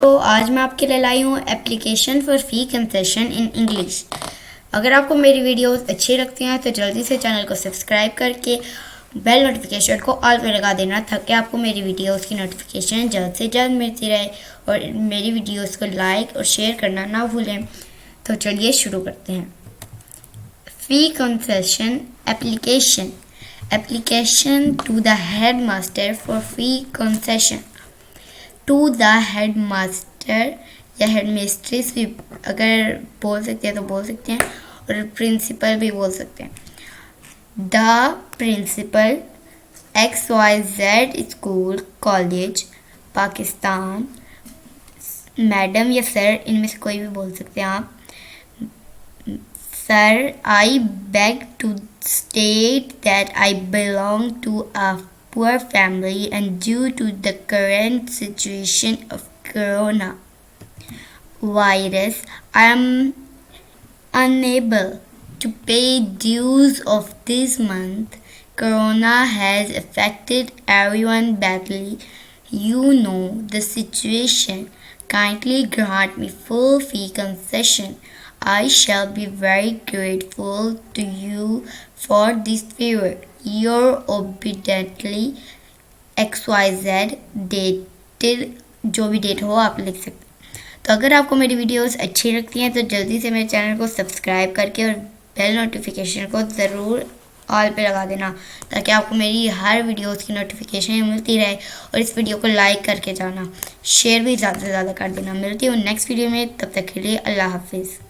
तो आज मैं आपके लिए लाई हूँ application for fee concession in English. अगर आपको मेरी वीडियोस अच्छी लगती हैं तो जल्दी से चैनल को सब्सक्राइब करके बेल नोटिफिकेशन को ऑल पे लगा देना ताकि आपको मेरी वीडियोस की नोटिफिकेशन जल्द से जल्द मिलती रहे और मेरी वीडियोस को लाइक और शेयर करना ना भूलें। तो चलिए शुरू करते हैं। Fee concession application application to the head master for fee concession. To the head master या हेड मिस्ट्रेस भी अगर बोल सकते हैं तो बोल सकते हैं और प्रिंसिपल भी बोल सकते हैं। The principal XYZ school college Pakistan. Madam या सर, इनमें से कोई भी बोल सकते हैं आप। Sir, I beg to state that I belong to a poor family and due to the current situation of corona virus I am unable to pay dues of this month. Corona has affected everyone badly. You know the situation. Kindly grant me full fee concession. I shall be very grateful to you for this favor. Your obediently XYZ dated, जो भी date हो आप लिख सकते हैं। तो अगर आपको मेरी वीडियोस अच्छी लगती हैं तो जल्दी से मेरे चैनल को सब्सक्राइब करके और बेल नोटिफिकेशन को ज़रूर ऑल पे लगा देना ताकि आपको मेरी हर वीडियोस की नोटिफिकेशन मिलती रहे। और इस वीडियो को लाइक करके जाना, शेयर भी ज़्यादा से ज़्यादा कर देना। मिलती हूँ नेक्स्ट वीडियो में, तब तक के लिए अल्लाह हाफिज़।